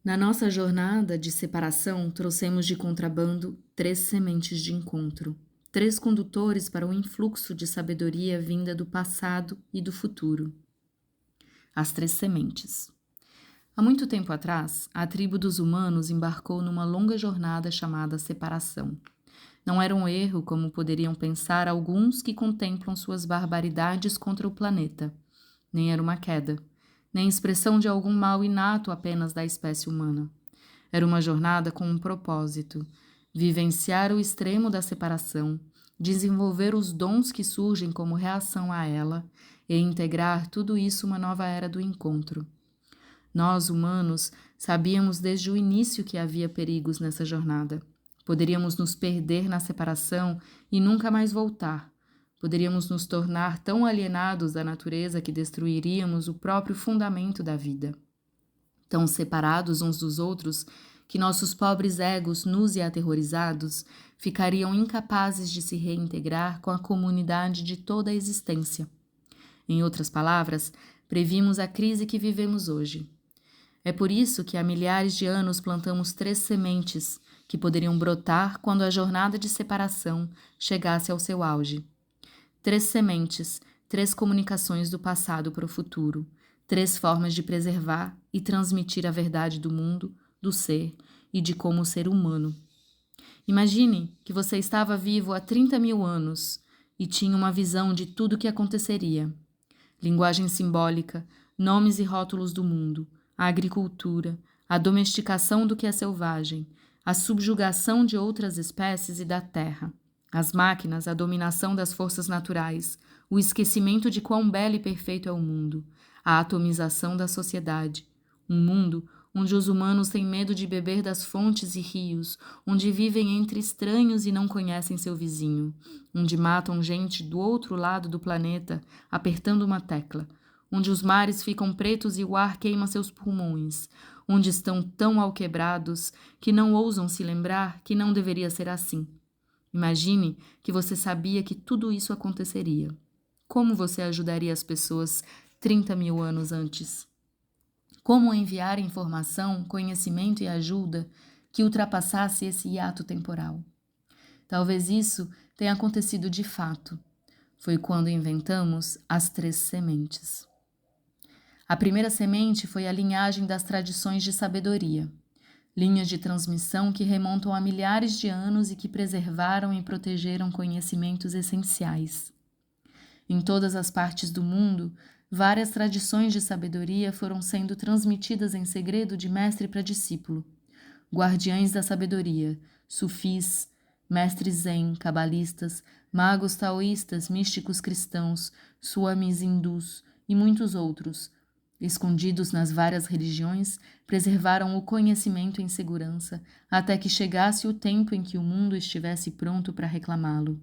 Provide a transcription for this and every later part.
Na nossa jornada de separação, trouxemos de contrabando 3 sementes de encontro, 3 condutores para o influxo de sabedoria vinda do passado e do futuro. As 3 sementes. Há muito tempo atrás, a tribo dos humanos embarcou numa longa jornada chamada separação. Não era um erro, como poderiam pensar alguns que contemplam suas barbaridades contra o planeta. Nem era uma queda, nem expressão de algum mal inato apenas da espécie humana. Era uma jornada com um propósito: vivenciar o extremo da separação, desenvolver os dons que surgem como reação a ela e integrar tudo isso uma nova era do encontro. Nós, humanos, sabíamos desde o início que havia perigos nessa jornada. Poderíamos nos perder na separação e nunca mais voltar. Poderíamos nos tornar tão alienados da natureza que destruiríamos o próprio fundamento da vida. Tão separados uns dos outros que nossos pobres egos, nus e aterrorizados, ficariam incapazes de se reintegrar com a comunidade de toda a existência. Em outras palavras, previmos a crise que vivemos hoje. É por isso que há milhares de anos plantamos 3 sementes que poderiam brotar quando a jornada de separação chegasse ao seu auge. 3 sementes, 3 comunicações do passado para o futuro, 3 formas de preservar e transmitir a verdade do mundo, do ser e de como ser humano. Imagine que você estava vivo há 30 mil anos e tinha uma visão de tudo o que aconteceria. Linguagem simbólica, nomes e rótulos do mundo, a agricultura, a domesticação do que é selvagem, a subjugação de outras espécies e da terra, as máquinas, a dominação das forças naturais, o esquecimento de quão belo e perfeito é o mundo, a atomização da sociedade, um mundo onde os humanos têm medo de beber das fontes e rios, onde vivem entre estranhos e não conhecem seu vizinho, onde matam gente do outro lado do planeta apertando uma tecla, onde os mares ficam pretos e o ar queima seus pulmões, onde estão tão alquebrados que não ousam se lembrar que não deveria ser assim. Imagine que você sabia que tudo isso aconteceria. Como você ajudaria as pessoas 30 mil anos antes? Como enviar informação, conhecimento e ajuda que ultrapassasse esse hiato temporal? Talvez isso tenha acontecido de fato. Foi quando inventamos as 3 sementes. A primeira semente foi a linhagem das tradições de sabedoria, linhas de transmissão que remontam a milhares de anos e que preservaram e protegeram conhecimentos essenciais. Em todas as partes do mundo, várias tradições de sabedoria foram sendo transmitidas em segredo de mestre para discípulo. Guardiães da sabedoria, sufis, mestres zen, cabalistas, magos taoístas, místicos cristãos, swamis hindus e muitos outros, escondidos nas várias religiões, preservaram o conhecimento em segurança até que chegasse o tempo em que o mundo estivesse pronto para reclamá-lo.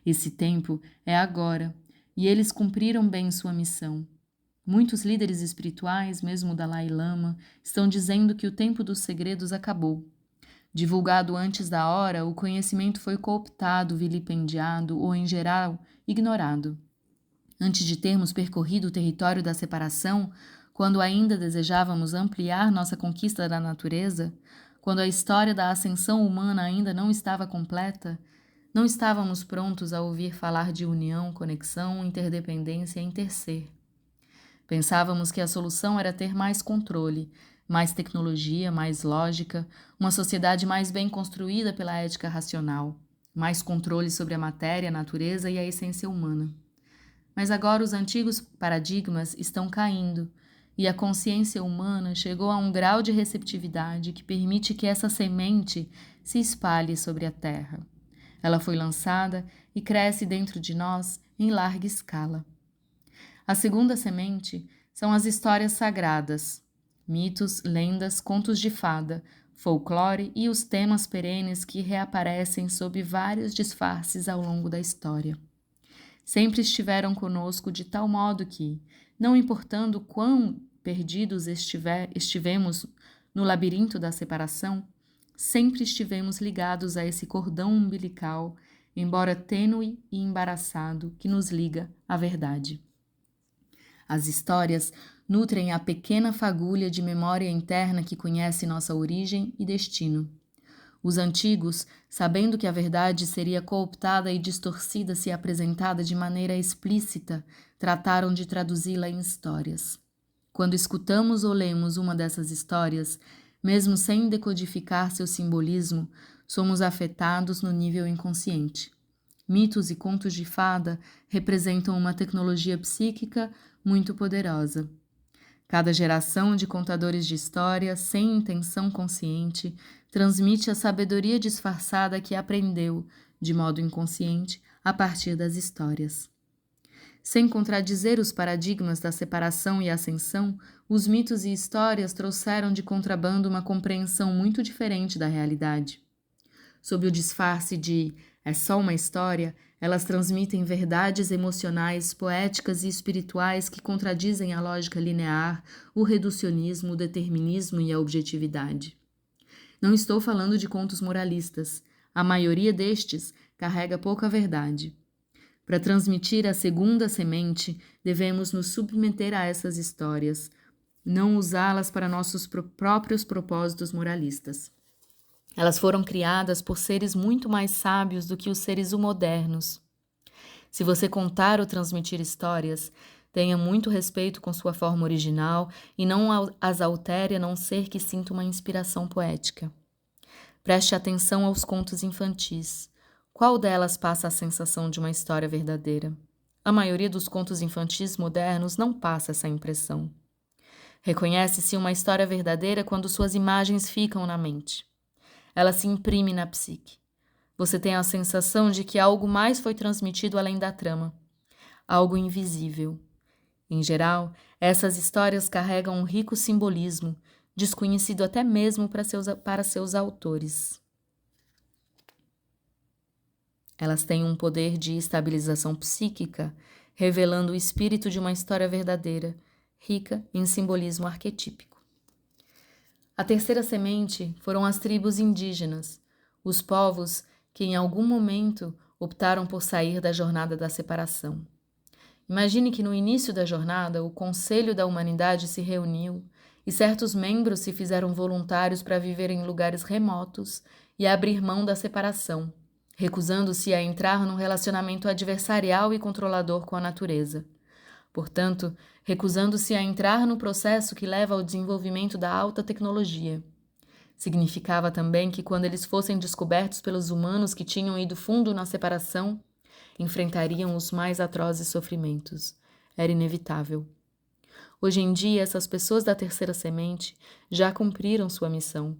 Esse tempo é agora, e eles cumpriram bem sua missão. Muitos líderes espirituais, mesmo o Dalai Lama, estão dizendo que o tempo dos segredos acabou. Divulgado antes da hora, o conhecimento foi cooptado, vilipendiado ou, em geral, ignorado. Antes de termos percorrido o território da separação, quando ainda desejávamos ampliar nossa conquista da natureza, quando a história da ascensão humana ainda não estava completa, não estávamos prontos a ouvir falar de união, conexão, interdependência e interser. Pensávamos que a solução era ter mais controle, mais tecnologia, mais lógica, uma sociedade mais bem construída pela ética racional, mais controle sobre a matéria, a natureza e a essência humana. Mas agora os antigos paradigmas estão caindo e a consciência humana chegou a um grau de receptividade que permite que essa semente se espalhe sobre a terra. Ela foi lançada e cresce dentro de nós em larga escala. A segunda semente são as histórias sagradas, mitos, lendas, contos de fada, folclore e os temas perenes que reaparecem sob vários disfarces ao longo da história. Sempre estiveram conosco de tal modo que, não importando quão perdidos estivemos no labirinto da separação, sempre estivemos ligados a esse cordão umbilical, embora tênue e embaraçado, que nos liga à verdade. As histórias nutrem a pequena fagulha de memória interna que conhece nossa origem e destino. Os antigos, sabendo que a verdade seria cooptada e distorcida se apresentada de maneira explícita, trataram de traduzi-la em histórias. Quando escutamos ou lemos uma dessas histórias, mesmo sem decodificar seu simbolismo, somos afetados no nível inconsciente. Mitos e contos de fada representam uma tecnologia psíquica muito poderosa. Cada geração de contadores de histórias, sem intenção consciente, transmite a sabedoria disfarçada que aprendeu, de modo inconsciente, a partir das histórias. Sem contradizer os paradigmas da separação e ascensão, os mitos e histórias trouxeram de contrabando uma compreensão muito diferente da realidade. Sob o disfarce de "é só uma história", elas transmitem verdades emocionais, poéticas e espirituais que contradizem a lógica linear, o reducionismo, o determinismo e a objetividade. Não estou falando de contos moralistas. A maioria destes carrega pouca verdade. Para transmitir a segunda semente, devemos nos submeter a essas histórias, não usá-las para nossos próprios propósitos moralistas. Elas foram criadas por seres muito mais sábios do que os seres modernos. Se você contar ou transmitir histórias, tenha muito respeito com sua forma original e não as altere a não ser que sinta uma inspiração poética. Preste atenção aos contos infantis. Qual delas passa a sensação de uma história verdadeira? A maioria dos contos infantis modernos não passa essa impressão. Reconhece-se uma história verdadeira quando suas imagens ficam na mente. Ela se imprime na psique. Você tem a sensação de que algo mais foi transmitido além da trama. Algo invisível. Em geral, essas histórias carregam um rico simbolismo, desconhecido até mesmo para seus autores. Elas têm um poder de estabilização psíquica, revelando o espírito de uma história verdadeira, rica em simbolismo arquetípico. A terceira semente foram as tribos indígenas, os povos que em algum momento optaram por sair da jornada da separação. Imagine que no início da jornada o Conselho da Humanidade se reuniu e certos membros se fizeram voluntários para viver em lugares remotos e abrir mão da separação, recusando-se a entrar num relacionamento adversarial e controlador com a natureza. Portanto, recusando-se a entrar no processo que leva ao desenvolvimento da alta tecnologia. Significava também que quando eles fossem descobertos pelos humanos que tinham ido fundo na separação, enfrentariam os mais atrozes sofrimentos. Era inevitável. Hoje em dia, essas pessoas da terceira semente já cumpriram sua missão.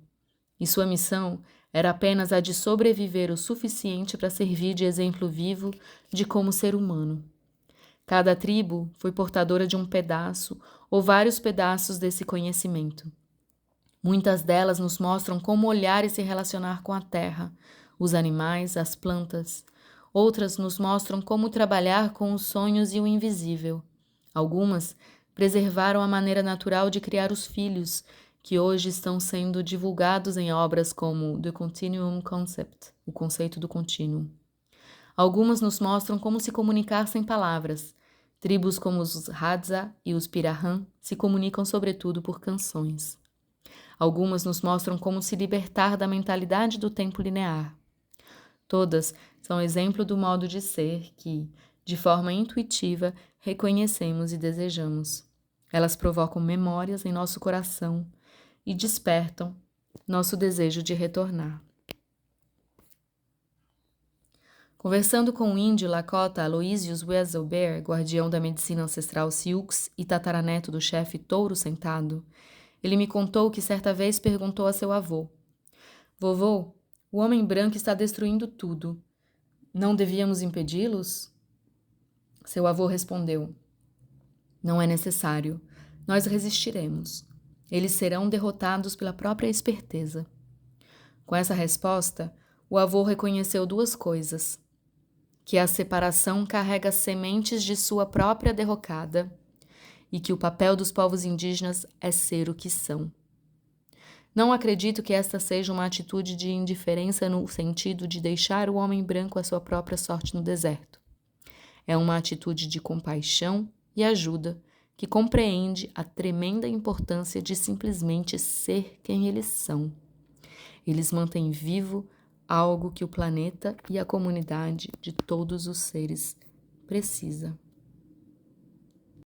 E sua missão era apenas a de sobreviver o suficiente para servir de exemplo vivo de como ser humano. Cada tribo foi portadora de um pedaço ou vários pedaços desse conhecimento. Muitas delas nos mostram como olhar e se relacionar com a terra, os animais, as plantas. Outras nos mostram como trabalhar com os sonhos e o invisível. Algumas preservaram a maneira natural de criar os filhos, que hoje estão sendo divulgados em obras como The Continuum Concept, o conceito do contínuo. Algumas nos mostram como se comunicar sem palavras. Tribos como os Hadza e os Pirahã se comunicam sobretudo por canções. Algumas nos mostram como se libertar da mentalidade do tempo linear. Todas são exemplo do modo de ser que, de forma intuitiva, reconhecemos e desejamos. Elas provocam memórias em nosso coração e despertam nosso desejo de retornar. Conversando com o índio Lakota Aloysius Weselbeer, guardião da medicina ancestral Sioux e tataraneto do chefe Touro Sentado, ele me contou que certa vez perguntou a seu avô: "Vovô, o homem branco está destruindo tudo. Não devíamos impedi-los?" Seu avô respondeu: "Não é necessário. Nós resistiremos. Eles serão derrotados pela própria esperteza." Com essa resposta, o avô reconheceu duas coisas: que a separação carrega sementes de sua própria derrocada e que o papel dos povos indígenas é ser o que são. Não acredito que esta seja uma atitude de indiferença no sentido de deixar o homem branco à sua própria sorte no deserto. É uma atitude de compaixão e ajuda que compreende a tremenda importância de simplesmente ser quem eles são. Eles mantêm vivo algo que o planeta e a comunidade de todos os seres precisa.